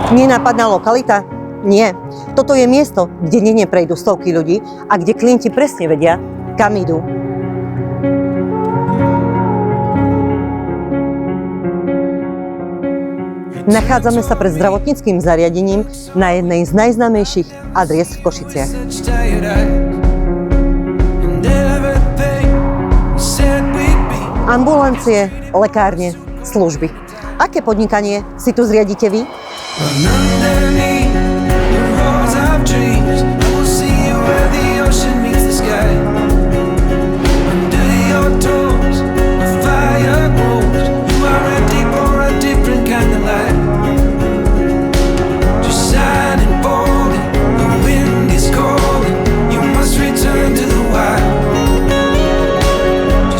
Nenápadná lokalita? Nie. Toto je miesto, kde denne prejdú stovky ľudí a kde klienti presne vedia, kam idú. Nachádzame sa pred zdravotníckym zariadením na jednej z najznámejších adries v Košiciach. Ambulancie, lekárne, služby. Aké podnikanie si tu zriadite vy?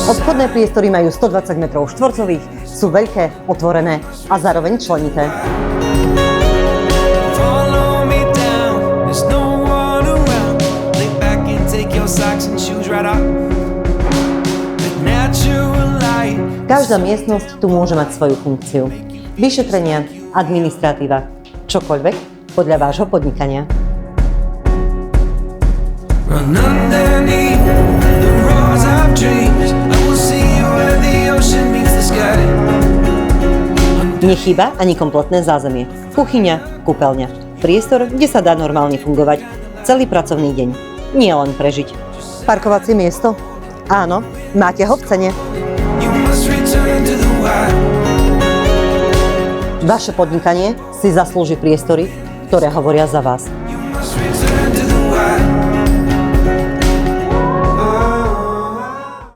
Obchodné priestory majú 120 metrov štvorcových, sú veľké, otvorené a zároveň členité. Každá miestnosť tu môže mať svoju funkciu. Vyšetrenia, administratíva, čokoľvek podľa vášho podnikania. Nechýba ani kompletné zázemie. Kuchyňa, kúpeľňa. Priestor, kde sa dá normálne fungovať celý pracovný deň. Nie len prežiť. Parkovacie miesto? Áno, máte ho v cene. Vaše podnikanie si zaslúži priestory, ktoré hovoria za vás.